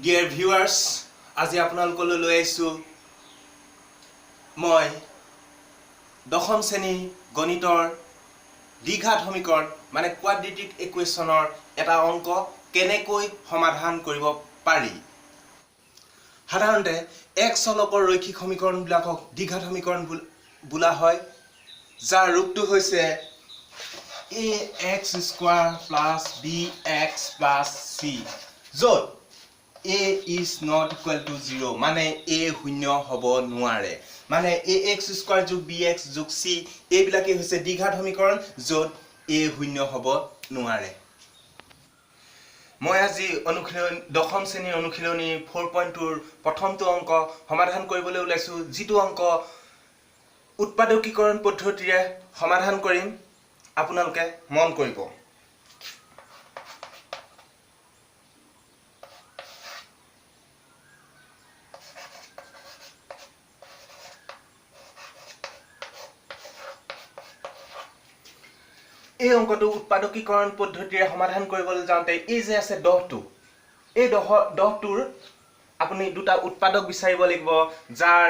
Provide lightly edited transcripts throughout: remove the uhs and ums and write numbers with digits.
Dear viewers, আজি আপোনালোকলৈ লৈ আহিছো মই দশম শ্ৰেণী গণিতৰ দ্বিঘাত সমীকৰণ মানে quadratic equationৰ এটা অংক কেনেকৈ সমাধান কৰিব পাৰি। সাধাৰণতে এক চলকৰ ৰৈখিক সমীকৰণবিলাকক দ্বিঘাত সমীকৰণ বোলা হয়, যাৰ ৰূপটো হৈছে ax² + bx + c, য'ত a is not equal to 0 মানে a শূন্য হ'ব নোৱাৰে, মানে ax² + bx + c এইবিলাকে হৈছে দ্বিঘাত সমীকৰণ য'ত a শূন্য হ'ব নোৱাৰে। মই আজি দশম শ্ৰেণীৰ অনুশীলনী 4.2 প্ৰথমটো অংক সমাধান কৰিবলৈ ওলাইছো, যিটো অংক উৎপাদকীকৰণ পদ্ধতিৰে সমাধান কৰিম। আপোনালোকে মন কৰিব। এই অংকটো উৎপাদকীকৰণ পদ্ধতিৰে সমাধান কৰিবলৈ যাওঁতে এই যে আছে 10টো, এই 10টোৰ আপুনি দুটা উৎপাদক বিচাৰিব লাগিব, যাৰ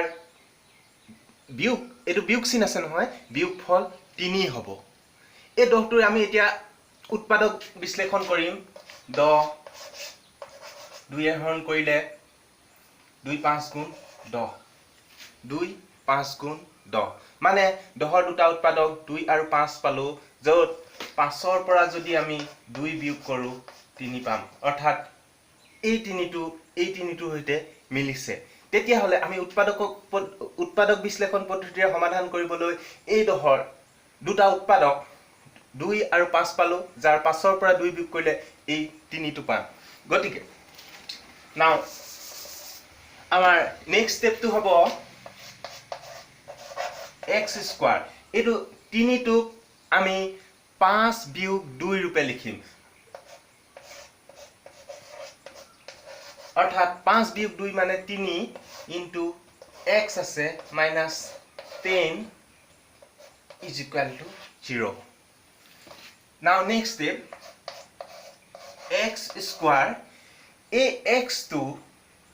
বিয়োগ এইটো বিয়োগ চিন আছে নহয়, বিয়োগফল 3 হ'ব। এই 10টোৰ আমি এতিয়া উৎপাদক বিশ্লেষণ কৰিম। 10 2 এ হৰণ কৰিলে 2 5 গুণ 10, 2 5 গুণ 10, মানে 10ৰ দুটা উৎপাদক 2 আৰু 5 পালো, য'ত 5ৰ পৰা যদি আমি 2 বিয়োগ কৰো 3 পাম, অৰ্থাৎ এই তিনিটোৰ সৈতে মিলিছে। তেতিয়াহ'লে আমি উৎপাদক বিশ্লেষণ পদ্ধতিৰে সমাধান কৰিবলৈ এই 10ৰ দুটা উৎপাদক 2 আৰু 5 পালো, যাৰ 5ৰ পৰা 2 বিয়োগ কৰিলে এই 3টো পাম। গতিকে নাও আমাৰ নেক্সট ষ্টেপটো হ'ব x²। এইটো 3টোক আমি 5 বিয়োগ 2 ৰূপে লিখিম, অৰ্থাৎ 5 বিয়োগ 2 মানে 3 ইনটু x আছে -10 is equal to 0. Now next step, x², এই x টো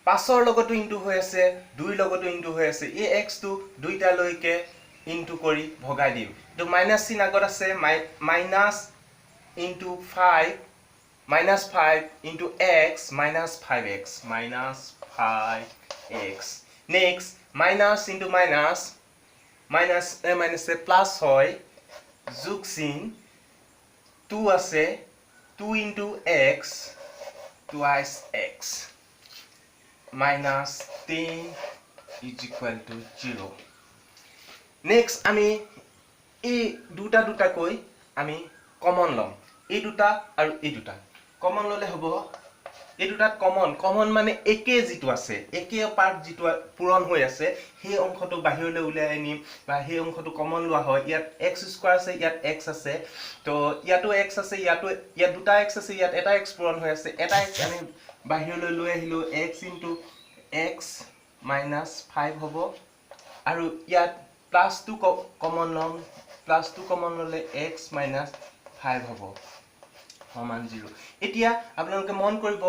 5ৰ লগতো ইনটু হৈ আছে, 2ৰ লগতো ইনটু হৈ আছে, এই x টো দুইটালৈকে ইনটু কৰি ভগাই দিম। তো মাইনাস চিন আগত আছে, minus into 5 into x minus 5x minus 5x. Next minus into minus minus plus হয়, যোগ চিন 2 আছে, 2 into x twice x minus 10 is equal to 0. Next আমি এই দুটাকৈ আমি কমন লম, এই দুটা আৰু এই দুটা কমন ললে হ'ব। এই দুটাত কমন মানে একে যিটো আছে, একে পাৰ্ট যিটো পূৰণ হৈ আছে, সেই অংশটো বাহিৰলৈ উলিয়াই আনিম বা সেই অংশটো কমন লোৱা হয়। ইয়াত x² আছে, ইয়াত x আছে, তো ইয়াতো x আছে, ইয়াত দুটা x আছে, ইয়াত এটা x পূৰণ হৈ আছে, এটা x আমি বাহিৰলৈ লৈ আহিলো, x into x minus 5 হ'ব, আৰু ইয়াত +2 কমন ল'ম, +2 কমন ল'লে x minus 5 হ'ব সমান 0। এতিয়া আপোনালোকে মন কৰিব,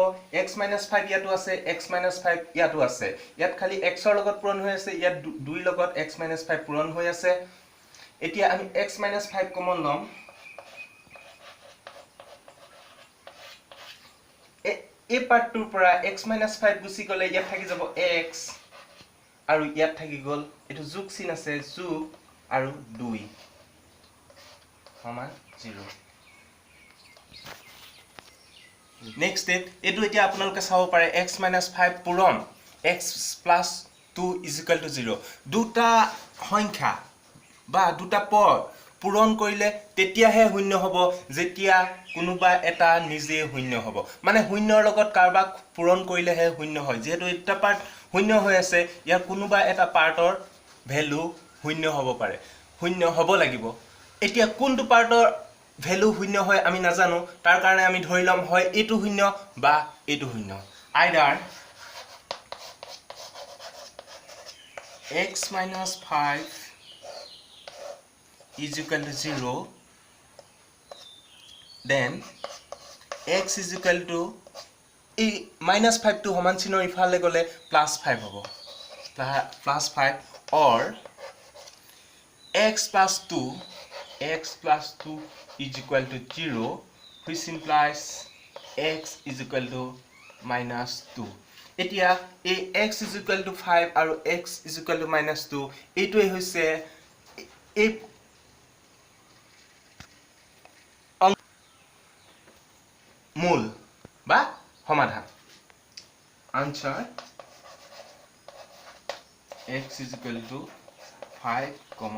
x minus 5 ইয়াতো আছে, x minus 5 ইয়াতো আছে, ইয়াত খালি x ৰ লগত পূৰণ হৈ আছে, ইয়াত 2 লগত x minus 5 পূৰণ হৈ আছে। এতিয়া আমি x minus 5 কমন ল'ম, এই পাৰ্টটোৰ পৰা x minus 5 গুচি গ'লে ইয়াত থাকি যাব x, আৰু ইয়াত থাকি গ'ল, এইটো যোগ চিন আছে, যোগ আৰু 2 সমান 0। নেক্সট ষ্টেপ, এইটো এতিয়া আপোনালোকে চাব পাৰে x minus 5 পূৰণ x plus 2 is equal to 0। দুটা সংখ্যা বা দুটা পদ পূৰণ কৰিলে তেতিয়াহে শূন্য হ'ব, যেতিয়া কোনোবা এটা নিজে শূন্য হ'ব, মানে শূন্যৰ লগত কাৰোবাক পূৰণ কৰিলেহে শূন্য হয়। যিহেতু এটা পাৰ্ট শূন্য হৈ আছে, ইয়াৰ কোনোবা এটা পাৰ্টৰ ভেলু শূন্য হ'ব পাৰে, শূন্য হ'ব লাগিব। এতিয়া কোনটো পাৰ্টৰ ভেলু শূন্য হয় আমি নাজানো, তাৰ কাৰণে আমি ধৰি ল'ম হয় এইটো শূন্য বা এইটো শূন্য। আইদাৰ x minus 5 is equal to 0, then x is equal to এই -5 টো সমান চিহ্নৰ ইফালে গলে +5 হ'ব +5 or x plus 2 is equal to 0 which implies x is equal to -2 এতিয়া এই x is equal to 5 আৰু x is equal to -2 এইটোই হৈছে এই মূল বা সমাধান answer x is equal to 5, -2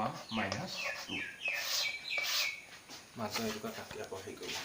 মাজৰ এইটো কাটি আকৌ হেৰি কৰিম